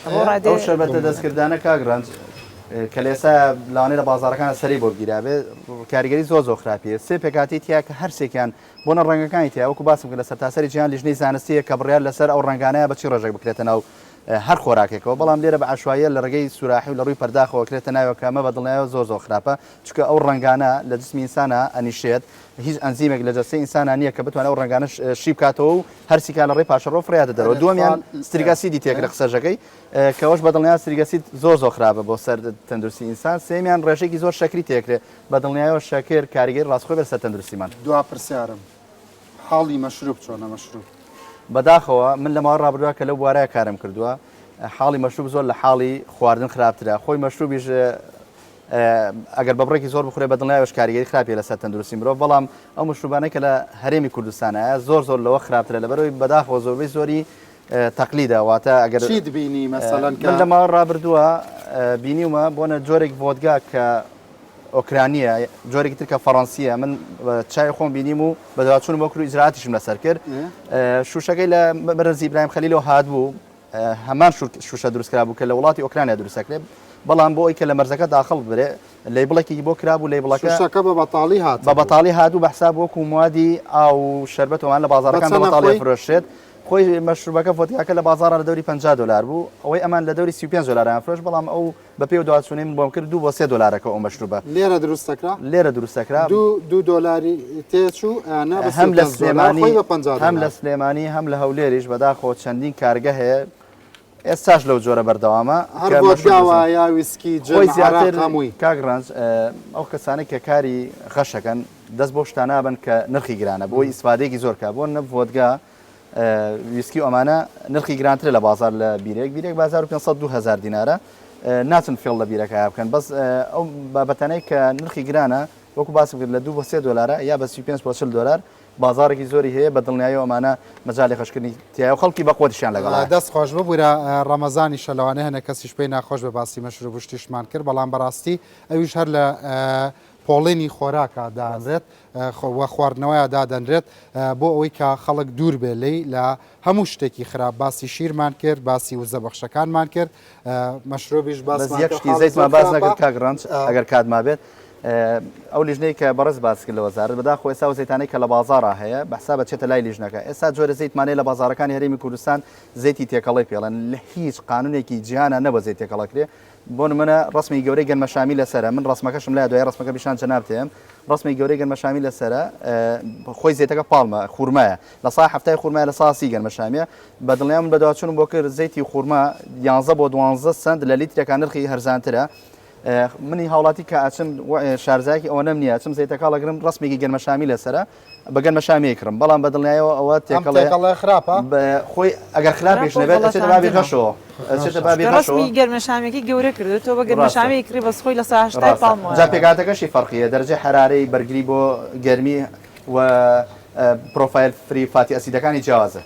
ئەو شەربەتە دەستکردانە کاگرانج کە لێسا لەوانەیە لە بازاڕەکانە سەری بۆ گیرابێ کاریگەری زۆر خراپیە سێ پێکاتی تیا کە هەرسێکیان بۆنە ڕەنگەکانی تیا وەکو باسم کرد لە سەرتاسەری جیهان لیژنەی زانستیە کە بڕیار لەسەر ئەو ڕەنگانەیە بەچی ڕێژێک بکرێتە ناو هەر خۆراکێکەوە بەڵام لێرە بە عشوایە لە ڕێگەی سوراحی و لە ڕووی پەرداخەوە کرێتە ناوەکە ئەمە بەدڵنیایەوە زۆر خراپە چونکە ئەو ڕەنگانە لە جسمی ئینسانە ئەنیشێت هیچ ئەنزیمێک لە جەستەی ئینسانە نییە کە بتوانێت ئەو ڕەنگانە شی بکاتەوە و هەرسیکان لە ڕێی پاشەڕۆ فراتە دەرەوە دووەمیان ستریگاسیدی تێکرە قسەژەکەی کەەوەش بەدڵنیان ستریگاسیت زۆر خراپە بۆ سەر تەندروستی ئینسان سێمیان ڕێژێکی زۆر شەکری تێکرێت بەدڵنیایەوە شەکر کاریگەری ڕاستخۆی بەسەر تەندروستیمان دوا پرسیارم حاڵی مەشروب چۆنە مەشروب بەداخەوە من لە ماوە ڕابردووە کە لەو بوارەیە کارم کردووە حاڵی مەشروب زۆر لە حاڵی خواردن خراپترە خۆی مەشروبیش ئەگەر بەبڕێکی زۆر بخورێ بەدڵنیایەوەش کاریگەری خراپی لەسەر تەندروستی مرۆڤ بەڵام ئەو مەشروبانەی کە لە هەرێمی کوردستانە زۆر لەوە خراپترە لەبەرەوەی بەداخەوە زۆربەی زۆری تەقلیدە واتە ئەگەر چی دبینی مەسەڵەن من لە ماوە ڕابردووە بینیومە بۆنە جۆرێک ڤۆدگا کە ئۆکرانیە جۆرێکی تر کە فەڕەنسیە من چای خۆم بینیم و بەدواچوون بۆ کرد و ئیجراتیشم لەسەر کرد شوشەکەی لە بەرزی ئیبراهیم خەلیلەوە هاتبوو هەمان شوشە دروستکرا بوو کە لە وڵاتی ئۆکرانیا دروستەکرێت بەڵام بۆ ئەوی کە لە مەرزەکە داخڵ برێ لەیبڵێکی بۆ کرابوو لەیبڵەکە بە بەتاڵی هات بە بەتاڵی هاتوو بە حساب وەکو موادی ئاو شەربەتەوەمان لە بازاڕەکان بە بەتاڵی فرۆشێت خۆی مەشروبەکە فۆتیاکە لە بازارە لە دەوری $50 بوو ئەوەی ئەمان لە دەوری $35 فرۆش بەڵام ئەو بە پێ و دوچوونی من بۆم کرد 2 بۆ $3 ئەو مەشروبە لێرە دروستەکرا لێرە دروستەکرا $2 تێچوو هەم لە سلێمانی هەم لە سلێمانی هەم لە هەولێریش بەداخۆ چەندین کارگە هەیە ئێستاش لەو جۆرە بەردەوامە هەرگاوە ویسکی جۆی کاگرانج ئەو کەسانێک کە کاری خەشەکەن دەست بۆ شتانابن کە نرخی گرانە بۆی ئیسفادەیەکی زۆر کا بۆ نە ڤۆدگا ویسکی و ئەمانە نرخی گرانترە لە بازار لە بیرێک بازار و 500,000 دینارە ناچن فێڵ لە بیرەکە بکەن بەس ئەو بابەتانەی کە نرخی گرانە وەکو باسم کرد لە 2 بۆ $3 یا بە $35 بۆ $40 بازارێکی زۆری هەیە بە دڵنیایەوە ئەمانە مەجالی خەشکردنی تیا و خەڵکی بەخۆتیشیان لەگەڵ دەست خۆش ببوورە ڕەمەزانی شەلوانە هەنە کەسیش پێی ناخۆش بە باسی مەشروب و شتیشمان کرد بەڵام بەڕاستی ئەویش هەر لە پۆڵێنی خۆراکە دادرێت وە خواردنەوەیە دادەنرێت بۆ ئەوەی کە خەڵک دوور بێ لی لە هەموو شتێکی خراپ باسی شیرمان کرد باسی وزە بەخشەکانمان کرد مەشروبیش یەکشتی زەیتمان باز نەکرد کاگرانج ئەگەر کاتما بێت ئەو لیژنەی کە بەڕز باس کرد لە وەزارەت بەداخۆ ئێستا زەیتانەی کە لە بازارە هەیە بەحسا بەچێتە لای لیژنەکە ئێستا جۆرە زەیتمانەی لە بازارەکانی هەرێمی کوردستان زەیتی تێکەڵی پێڵەن لە هیچ قانونێکی جیهانە نەبە زەیت تێکەڵەکرێ بۆ نمونە ڕسمی گەورەی گەنمەشامی لەسرە من ڕسمەکەشم لای دوای ڕسمەکە پیشان جەناب تێم ڕسمی گەورەی گەنمەشامی لەسرە خۆی زەیتەکە پاڵمە خوورمایە لە سا هەفتای خوورمایە لە ساسی گەنمەشامیە بەدڵنیام من بەدواچوون بۆ کرد زەیتی خوورما 11 بۆ 12 سنت لە لیترەکان نرخی هەرزانترە منی هاوڵاتی کە ئاچم شارزایکی ئەوە نەم نییە چم زەیتەکە لەگرم ڕسمێکی گەنمەشامی لەسرە بە گەنمەشامی کڕم بەڵام بەدڵنیایەوە ئەوە تێکەڵێ خراپە خۆی ئەگەر خراپێش نەبێت ئەچێتە بابی غەشەوە ئەچێتە بابی غەشەوە ڕسمی گەنمەشامێکی گەورە کردێتەوە بە گەنمەشامی کڕی بەس خۆی لە سا هەشتای پاڵمەوە جا پێکاتەکەشی فەرقیە دەرەجەی حرارەی بەرگری بۆ گەرمی و پرۆفایل فری فاتی ئەسیدەکانی جیاوازە